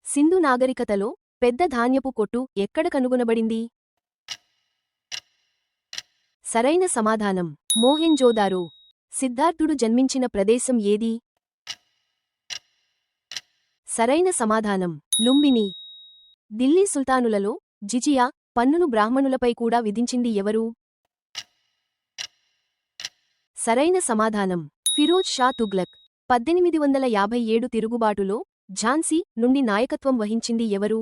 సింధు నాగరికతలో పెద్ద ధాన్యపు కొట్టు ఎక్కడ కనుగొనబడింది? సరైన సమాధానం మోహెంజోదారో. సిద్ధార్థుడు జన్మించిన ప్రదేశం ఏది? సరైన సమాధానం లుంబిని. ఢిల్లీ సుల్తానులలో జిజియా పన్నును బ్రాహ్మణులపై కూడా విధించింది ఎవరు? సరైన సమాధానం ఫిరోజ్ షా తుగ్లక్. 1857 తిరుగుబాటులో ఝాన్సీ నుండి నాయకత్వం వహించింది ఎవరు?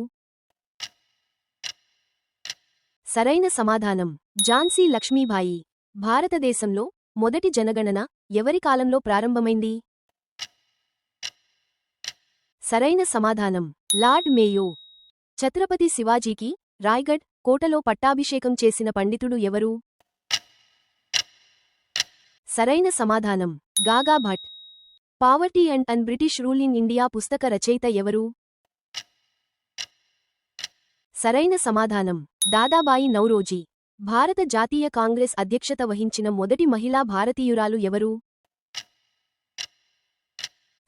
సరైన సమాధానం ఝాన్సీ లక్ష్మీబాయి. భారతదేశంలో మొదటి జనగణన ఎవరి కాలంలో ప్రారంభమైంది? సరైన సమాధానం లార్డ్ మేయో. ఛత్రపతి శివాజీకి రాయ్గఢ్ కోటలో పట్టాభిషేకం చేసిన పండితుడు ఎవరు? సరైన సమాధానం Gaga Bhatt. Poverty and British rule in India పుస్తక రచయిత ఎవరు? సరైన సమాధానం దాదాబాయి నౌరోజీ. భారత జాతీయ కాంగ్రెస్ అధ్యక్షత వహించిన మొదటి మహిళా భారతీయురాలు ఎవరు?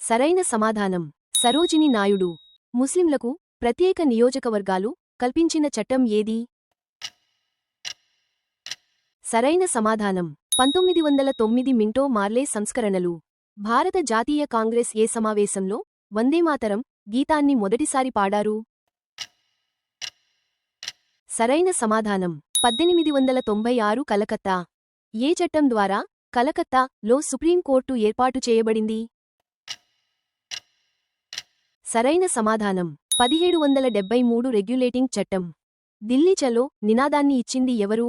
సరైన సమాధానం సరోజిని నాయుడు. ముస్లింలకు ప్రత్యేక నియోజకవర్గాలు కల్పించిన చట్టం ఏది? సరైన సమాధానం 1909 మింటో మార్లే సంస్కరణలు. భారత జాతీయ కాంగ్రెస్ ఏ సమావేశంలో వందేమాతరం గీతాన్ని మొదటిసారి పాడారు? సరైన సమాధానం 1896 కలకత్తా. ఏ చట్టం ద్వారా కలకత్తా లో సుప్రీంకోర్టు ఏర్పాటు చేయబడింది? సరైన సమాధానం 1773 రెగ్యులేటింగ్ చట్టం. ఢిల్లీ చలో నినాదాన్ని ఇచ్చింది ఎవరు?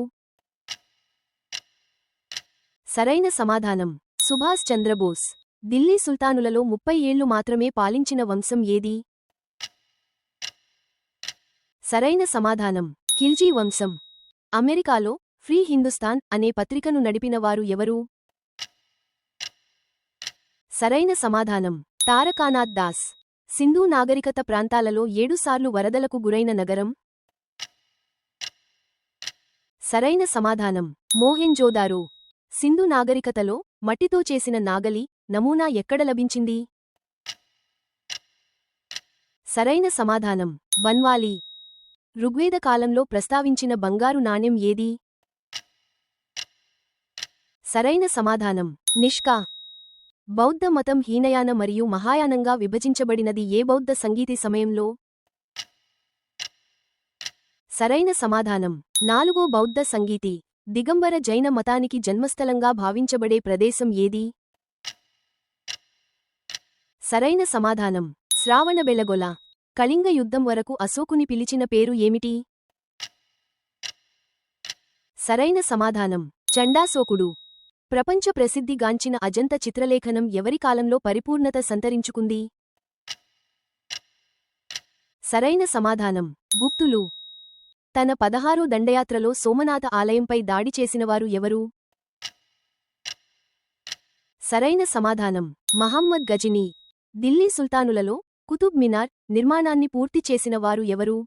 సరైన సమాధానం సుభాష్ చంద్రబోస్. ఢిల్లీ సుల్తానులలో 30 ఏళ్లు మాత్రమే పాలించిన వంశం ఏది? సరైన సమాధానం ఖిల్జీ వంశం. అమెరికాలో ఫ్రీ హిందుస్థాన్ అనే పత్రికను నడిపినవారు ఎవరు? సరైన సమాధానం తారకానాథ్ దాస్. సింధు నాగరికత ప్రాంతాలలో 7 సార్లు వరదలకు గురైన నగరం? సరైన సమాధానం మోహెంజోదారో. సింధు నాగరికతలో మట్టితో చేసిన నాగలి నమూనా ఎక్కడ లభించింది? సరైన సమాధానం బన్వాలి. ఋగ్వేద కాలంలో ప్రస్తావించిన బంగారు నాణెం ఏది? సరైన సమాధానం నిష్కా. బౌద్ధ మతం హీనయాన మరియు మహాయానంగా విభజించబడినది ఏ బౌద్ధ సంగీతి సమయంలో? సరైన సమాధానం 4వ బౌద్ధ సంగీతి. దిగంబర జైన మతానికి జన్మస్థలంగా భావించబడే ప్రదేశం ఏది? సరైన సమాధానం శ్రావణబెళగొల. కళింగ యుద్ధం వరకు అశోకుని పిలిచిన పేరు ఏమిటి? సరైన సమాధానం చండాశోకుడు. ప్రపంచ ప్రసిద్ధిగాంచిన అజంత చిత్రలేఖనం ఎవరి కాలంలో పరిపూర్ణత సంతరించుకుంది? సరైన సమాధానం గుప్తులు. తన 16 దండయాత్రలో సోమనాథ ఆలయంపై దాడి చేసినవారు ఎవరు? సరైన సమాధానం మహమ్మద్ గజనీ. ఢిల్లీ సుల్తానులలో కుతుబ్ మినార్ నిర్మాణాన్ని పూర్తి చేసిన వారు ఎవరు?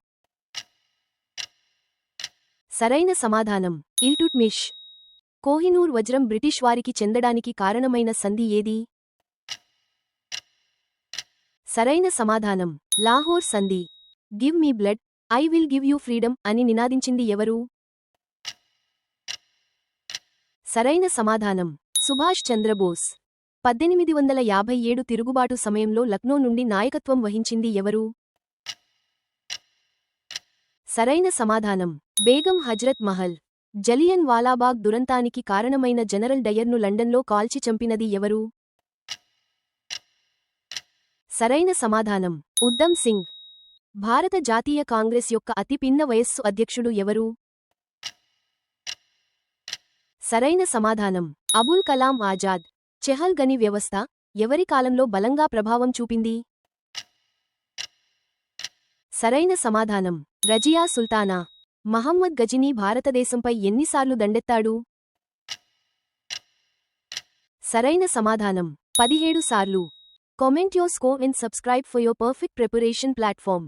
సరైన సమాధానం ఇల్టుట్మిష్. కోహినూర్ వజ్రం బ్రిటిష్ వారికి చెందడానికి కారణమైన సంధి ఏది? సరైన సమాధానం లాహోర్ సంధి. Give me blood I will give you freedom అని నినాదించింది ఎవరు? సరైన సమాధానం సుభాష్ చంద్రబోస్. 1857 తిరుగుబాటు సమయంలో లక్నో నుండి నాయకత్వం వహించింది ఎవరు? సరైన సమాధానం బేగం హజ్రత్ మహల్. జలియన్ వాలాబాగ్ దురంతానికి కారణమైన జనరల్ డయర్ను లండన్లో కాల్చి చంపినది ఎవరు? సరైన సమాధానం ఉద్దమ్ సింగ్. భారత జాతీయ కాంగ్రెస్ యొక్క అతి పిన్న వయస్సు అధ్యక్షుడు ఎవరు? సరైన సమాధానం అబుల్ కలాం ఆజాద్. చెహల్ గని వ్యవస్థ ఎవరి కాలంలో బలంగా ప్రభావం చూపింది? సరైన సమాధానం రజియా సుల్తానా. మహమ్మద్ గజనీ భారతదేశంపై ఎన్నిసార్లు దండెత్తాడు? సరైన సమాధానం 17 సార్లు. Comment your score and subscribe for your perfect preparation platform.